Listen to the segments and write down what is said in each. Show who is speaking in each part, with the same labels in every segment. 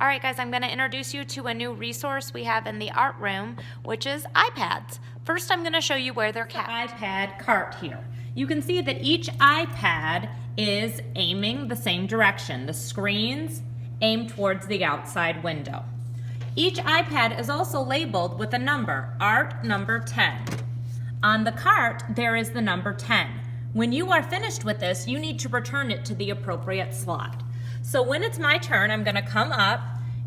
Speaker 1: All right, guys, I'm going to introduce you to a new resource we have in the art room, which is iPads. First, I'm going to show you where they're kept.
Speaker 2: iPad cart here. You can see that each iPad is aiming the same direction. The screens aim towards the outside window. Each iPad is also labeled with a number, Art number 10. On the cart, there is the number 10. When you are finished with this, you need to return it to the appropriate slot. So when it's my turn, I'm going to come up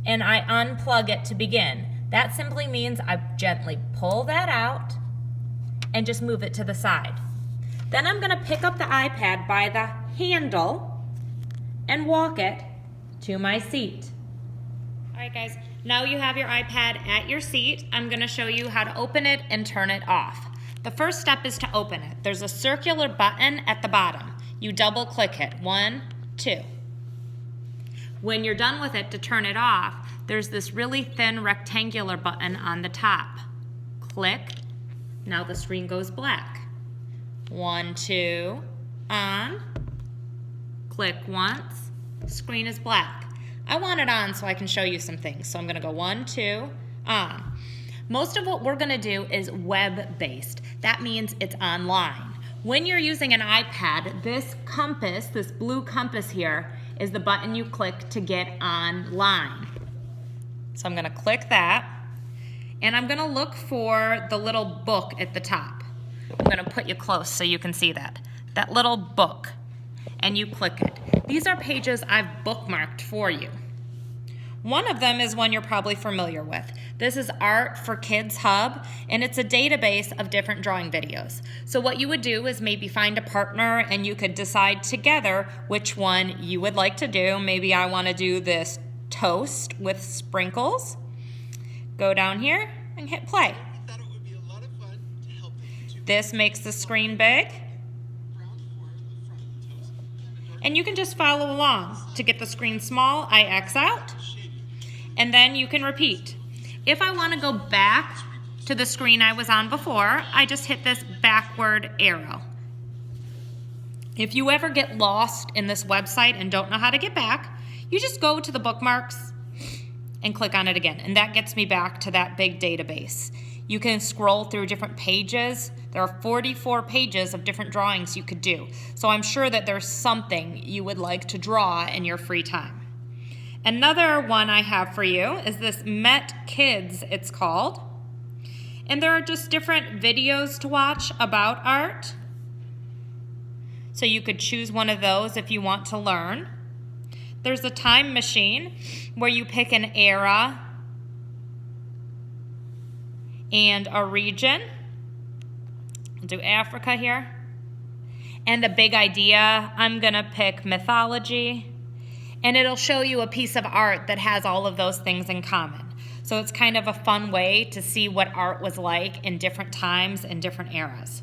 Speaker 2: and I unplug it to begin. That simply means I gently pull that out and just move it to the side. Then I'm going to pick up the iPad by the handle and walk it to my seat.
Speaker 1: All right, guys, now you have your iPad at your seat. I'm going to show you how to open it and turn it off. The first step is to open it. There's a circular button at the bottom. You double click it. 1, 2. When you're done with it, to turn it off, there's this really thin rectangular button on the top. Click. Now the screen goes black. 1, 2, on. Click once. Screen is black. I want it on so I can show you some things. So I'm going to go 1, 2, on. Most of what we're going to do is web-based. That means it's online. When you're using an iPad, this compass, this blue compass here, is the button you click to get online. So I'm going to click that, and I'm going to look for the little book at the top. I'm going to put you close so you can see that. That little book, and you click it. These are pages I've bookmarked for you. One of them is one you're probably familiar with. This is Art for Kids Hub, and it's a database of different drawing videos. So what you would do is maybe find a partner and you could decide together which one you would like to do. Maybe I want to do this toast with sprinkles. Go down here and hit play. This makes the screen big. And you can just follow along. To get the screen small, I X out. And then you can repeat. If I want to go back to the screen I was on before, I just hit this backward arrow. If you ever get lost in this website and don't know how to get back, you just go to the bookmarks and click on it again. And that gets me back to that big database. You can scroll through different pages. There are 44 pages of different drawings you could do. So I'm sure that there's something you would like to draw in your free time. Another one I have for you is this Met Kids, it's called. And there are just different videos to watch about art. So you could choose one of those if you want to learn. There's a time machine where you pick an era and a region. I'll do Africa here. And a big idea, I'm gonna pick mythology. And it'll show you a piece of art that has all of those things in common. So it's kind of a fun way to see what art was like in different times and different eras.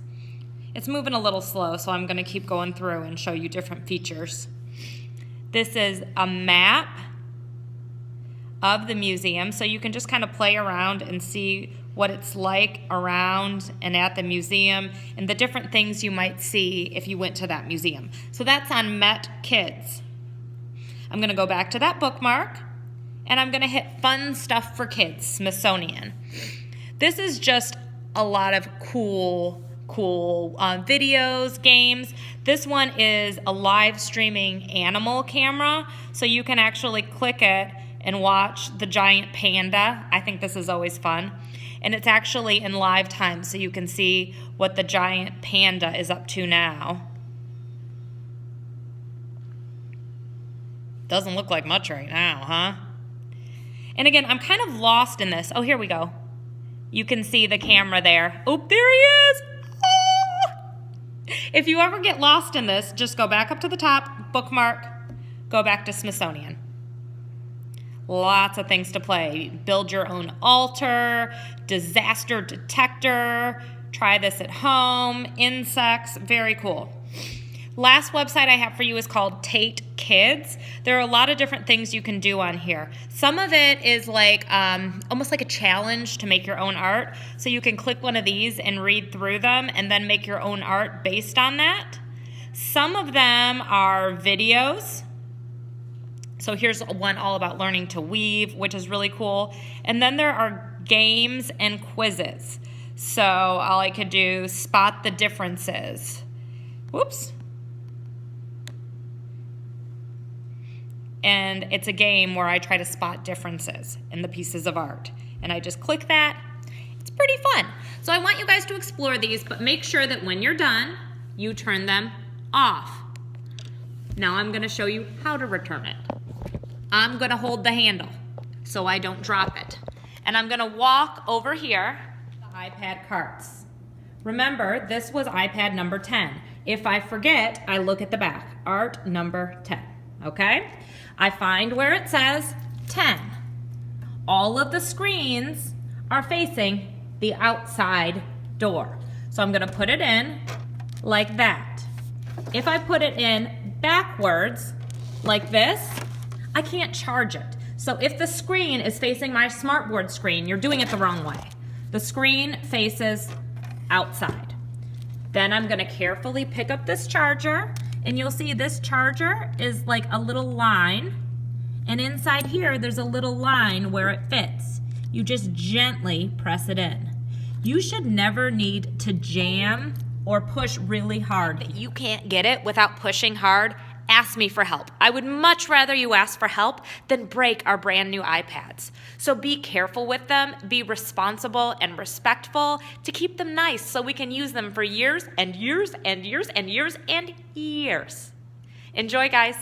Speaker 1: It's moving a little slow, so I'm going to keep going through and show you different features. This is a map of the museum, so you can just kind of play around and see what it's like around and at the museum and the different things you might see if you went to that museum. So that's on Met Kids. I'm going to go back to that bookmark, and I'm going to hit Fun Stuff for Kids, Smithsonian. This is just a lot of cool videos, games. This one is a live streaming animal camera, so you can actually click it and watch the giant panda. I think this is always fun. And it's actually in live time, so you can see what the giant panda is up to now. Doesn't look like much right now, huh? And again, I'm kind of lost in this. Oh, here we go. You can see the camera there. Oh, there he is. Oh! If you ever get lost in this, just go back up to the top, bookmark, go back to Smithsonian. Lots of things to play. Build your own altar, disaster detector, try this at home, insects, very cool. Last website I have for you is called Tate Kids. There are a lot of different things you can do on here. Some of it is like almost like a challenge to make your own art. So you can click one of these and read through them and then make your own art based on that. Some of them are videos. So here's one all about learning to weave, which is really cool. And then there are games and quizzes. So I could do spot the differences. Whoops. And it's a game where I try to spot differences in the pieces of art. And I just click that. It's pretty fun. So I want you guys to explore these, but make sure that when you're done, you turn them off. Now I'm going to show you how to return it. I'm going to hold the handle so I don't drop it. And I'm going to walk over here to the iPad carts. Remember, this was iPad number 10. If I forget, I look at the back. Art number 10. Okay? I find where it says 10. All of the screens are facing the outside door. So I'm going to put it in like that. If I put it in backwards like this, I can't charge it. So if the screen is facing my smartboard screen, you're doing it the wrong way. The screen faces outside. Then I'm going to carefully pick up this charger, and you'll see this charger is like a little line, and inside here there's a little line where it fits. You just gently press it in. You should never need to jam or push really hard. You can't get it without pushing hard. Ask me for help. I would much rather you ask for help than break our brand new iPads. So be careful with them, be responsible and respectful to keep them nice so we can use them for years and years and years and years and years. Enjoy, guys.